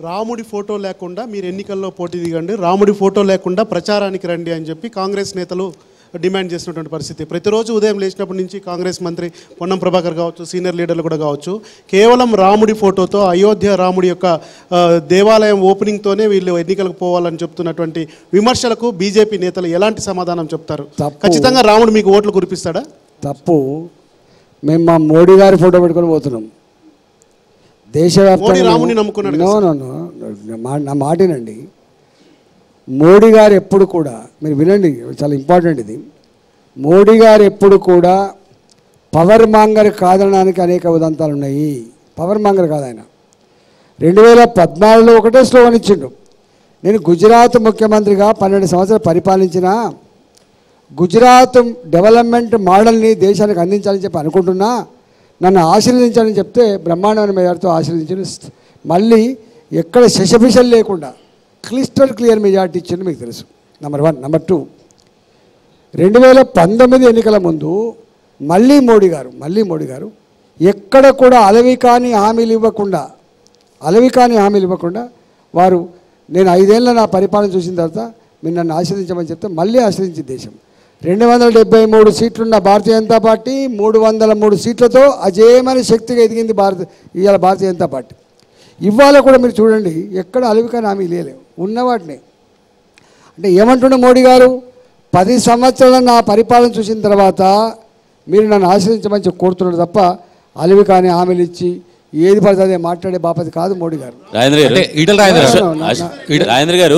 రాముడి ఫోటో లేకుండా మీరు ఎన్నికల్లో పోటీ దిగండి, రాముడి ఫోటో లేకుండా ప్రచారానికి రండి అని చెప్పి కాంగ్రెస్ నేతలు డిమాండ్ చేసినటువంటి పరిస్థితి. ప్రతిరోజు ఉదయం లేచినప్పటి నుంచి కాంగ్రెస్ మంత్రి పొన్నం ప్రభాకర్ కావచ్చు, సీనియర్ లీడర్లు కూడా కావచ్చు, కేవలం రాముడి ఫోటోతో అయోధ్య రాముడి యొక్క దేవాలయం ఓపెనింగ్తోనే వీళ్ళు ఎన్నికలకు పోవాలని చెప్తున్నటువంటి విమర్శలకు బీజేపీ నేతలు ఎలాంటి సమాధానం చెప్తారు? ఖచ్చితంగా రాముడు మీకు ఓట్లు కురిపిస్తాడా? తప్పు. మేము మా మోడీ గారి ఫోటో పెట్టుకొని పోతున్నాం. దేశవ్యాప్తంగా రాముని నమ్ముకున్నాడు. నా మాటేనండి. మోడీ గారు ఎప్పుడు కూడా, మీరు వినండి, చాలా ఇంపార్టెంట్ ఇది. మోడీ గారు ఎప్పుడు కూడా పవర్ మాంగర్ కాదనడానికి అనేక ఉదంతాలు ఉన్నాయి. పవర్ మాంగర్ కాదు ఆయన. 2014లో ఒకటే స్లోగన్ ఇచ్చిండు. నేను గుజరాత్ ముఖ్యమంత్రిగా 12 సంవత్సరాలు పరిపాలించిన గుజరాత్ డెవలప్మెంట్ మోడల్ని దేశానికి అందించాలని చెప్పి అనుకుంటున్నా, నన్ను ఆశీర్వదించాలని చెప్తే బ్రహ్మాండమైన మెజార్టీతో ఆశీర్వదించాను. మళ్ళీ ఎక్కడ శశభిషలు లేకుండా క్లిస్టర్ క్లియర్ మెజార్టీ ఇచ్చింది మీకు తెలుసు. నెంబర్ 1. నెంబర్ 2, 2019 ఎన్నికల ముందు మళ్ళీ మోడీ గారు ఎక్కడ కూడా అలవి కాని హామీలు ఇవ్వకుండా వారు, నేను 5 ఏళ్ళ నా పరిపాలన చూసిన తర్వాత మీరు నన్ను ఆశీర్వదించమని చెప్తే మళ్ళీ ఆశీర్వదించింది దేశం. 273 సీట్లున్న భారతీయ జనతా పార్టీ 303 సీట్లతో అజేయమైన శక్తిగా ఎదిగింది ఇవాళ భారతీయ జనతా పార్టీ. ఇవాళ కూడా మీరు చూడండి, ఎక్కడ అలవికాని హామీ లేవు, ఉన్నవాటిని. అంటే ఏమంటుండే మోడీ గారు, 10 సంవత్సరాల నా పరిపాలన చూసిన తర్వాత మీరు నన్ను ఆశ్రయించమని చెప్పి కోరుతున్నారు తప్ప అలవికాని హామీలు ఇచ్చి ఏది పడితే అదే మాట్లాడే బాపతి కాదు మోడీ గారు.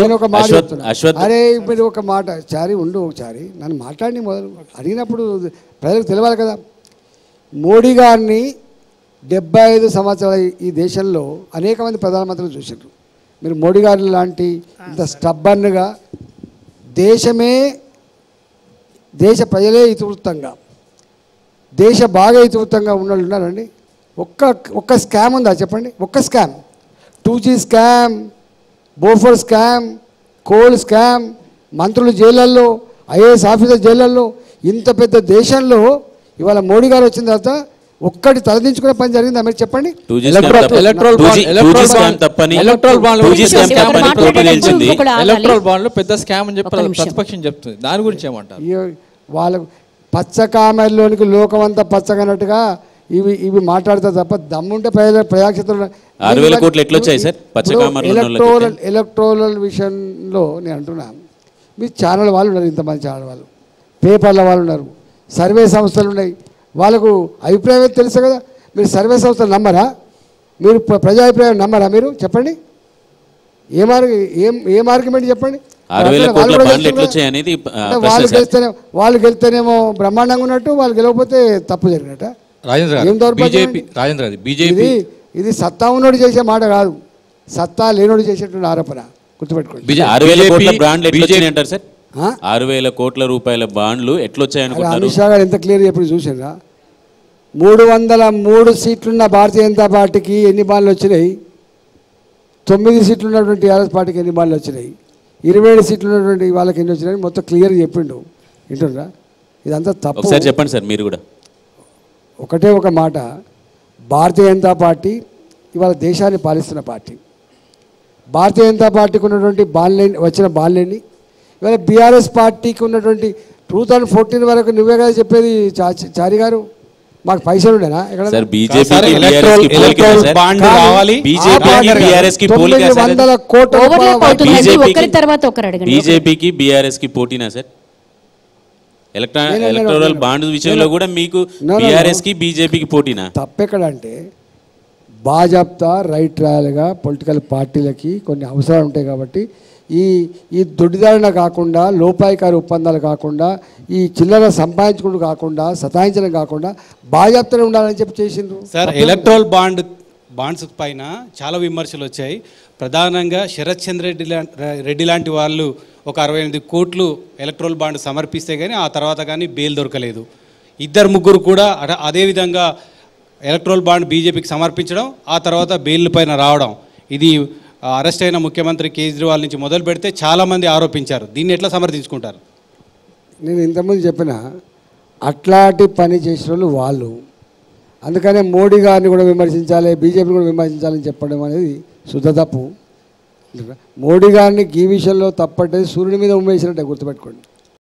నేను ఒక మాట చెప్తున్నా. అరే ఇప్పుడు ఒక మాట చారి ఉండు, ఒకసారి నన్ను మాట్లాడి మొదలు అడిగినప్పుడు ప్రజలకు తెలియాలి కదా. మోడీ గారిని 75 సంవత్సరాల ఈ దేశంలో అనేక మంది ప్రధానమంత్రులు చూసారు. మీరు మోడీ గారి లాంటి ఇంత స్టబ్బన్గా దేశ ప్రజలే ఇతివృత్తంగా, దేశ బాగా ఇతివృత్తంగా ఉన్నవాళ్ళు ఉన్నారండి? ఒక్క స్కామ్ ఉందా చెప్పండి? ఒక్క scam, 2G scam, Bofors scam, coal scam, మంత్రులు జైళ్ళల్లో, ఐఏఎస్ ఆఫీసర్ జైళ్ళల్లో, ఇంత పెద్ద దేశంలో ఇవాళ మోడీ గారు వచ్చిన తర్వాత ఒక్కటి తలదించుకునే పని జరిగిందా మీరు చెప్పండి? ఎలక్ట్రల్ బాండ్లు పెద్ద స్కామ్ అని చెప్పి ప్రతిపక్షం చెప్తుంది. దాని గురించి ఏమంటారు? వాళ్ళకు పచ్చకామెల్లోనికి లోకమంతా పచ్చగనట్టుగా ఇవి మాట్లాడతారు తప్ప దమ్ముంటే ప్రజాక్షేత్రంలో ఎలక్టోరల్ విషయంలో నేను అంటున్నాను. మీ ఛానల్ వాళ్ళు ఉన్నారు, ఇంతమంది ఛానల్ వాళ్ళు, పేపర్ల వాళ్ళు ఉన్నారు, సర్వే సంస్థలు ఉన్నాయి, వాళ్ళకు అభిప్రాయం తెలుసు కదా. మీరు సర్వే సంస్థలు నమ్మరా? మీరు ప్రజాభిప్రాయం నమ్మరా? మీరు చెప్పండి, ఏం ఆర్గ్యుమెంట్ చెప్పండి. వాళ్ళు గెలిస్తేనేమో బ్రహ్మాండంగా ఉన్నట్టు, వాళ్ళు గెలవకపోతే తప్పు జరిగినట్ట. ఇది సత్తా ఉన్నోడు చేసే మాట కాదు, సత్తా లేనోడు చేసేటువంటి ఆరోపణ, గుర్తుపెట్టుకోండి. 6,000 కోట్ల రూపాయల బాండ్లు ఎట్లొచ్చాయనుకుంటున్నారు? అమిత్ షా గారు ఎంత క్లియర్ ఎప్పుడు చూసారా? 303 సీట్లున్న భారతీయ జనతా పార్టీకి ఎన్ని బాండ్లు వచ్చినాయి? 9 సీట్లు ఉన్నటువంటి టీఆర్ఎస్ పార్టీకి ఎన్ని బాండ్లు వచ్చినాయి? 27 సీట్లు ఉన్నటువంటి వాళ్ళకి ఎన్ని వచ్చినాయి? మొత్తం క్లియర్ చెప్పిండు. వింటున్నారా? ఇదంతా తప్పు. చెప్పండి సార్ మీరు కూడా. ఒకటే ఒక మాట, భారతీయ జనతా పార్టీ ఇవాళ దేశాన్ని పాలిస్తున్న పార్టీ. భారతీయ జనతా పార్టీకి ఉన్నటువంటి వచ్చిన బాండ్లేని ఇవాళ బీఆర్ఎస్ పార్టీకి ఉన్నటువంటి 2014 వరకు నువ్వే కదా చెప్పేది చారి గారు, మాకు పైసలు ఉండేనా? 900 కోట్ల బీజేపీకి బీఆర్ఎస్ కి పోటీనా సార్? ఎలక్టోరల్ బాండ్ విషయంలో కూడా మీకు బీఆర్ఎస్ కి బీజేపీకి పోటీనా? తప్పెక్కడంటే బాజాప్తా రైట్ రాయల్గా పొలిటికల్ పార్టీలకి కొన్ని అవసరాలు ఉంటాయి కాబట్టి ఈ దొడ్డిదారిన కాకుండా, లోపాయికారి ఒప్పందాలు కాకుండా, ఈ చిల్లర సంపాదించుకుంటూ కాకుండా, సతాయించడం కాకుండా బాజాప్తానే ఉండాలని చెప్పి చేసిండ్రు సార్. ఎలక్ట్రల్ బాండ్స్ పైన చాలా విమర్శలు వచ్చాయి. ప్రధానంగా శరత్ చంద్ర రెడ్డి లాంటి వాళ్ళు ఒక 68 కోట్లు ఎలక్ట్రల్ బాండ్ సమర్పిస్తే కానీ ఆ తర్వాత కానీ బెయిల్ దొరకలేదు. 2-3 కూడా అదేవిధంగా ఎలక్ట్రల్ బాండ్ బీజేపీకి సమర్పించడం, ఆ తర్వాత బెయిల్ పైన రావడం, ఇది అరెస్ట్ అయిన ముఖ్యమంత్రి కేజ్రీవాల్ నుంచి మొదలు పెడితే చాలామంది ఆరోపించారు. దీన్ని ఎట్లా సమర్థించుకుంటారు? నేను ఇంతకుముందు చెప్పిన అట్లాంటి పని చేసిన వాళ్ళు, అందుకనే మోడీ గారిని కూడా విమర్శించాలి, బీజేపీని కూడా విమర్శించాలని చెప్పడం అనేది శుద్ధ తప్పు. మోడీ గారిని ఈ విషయంలో తప్పట్టే సూర్యుని మీద ఉమ్మేసినట్టే గుర్తుపెట్టుకోండి.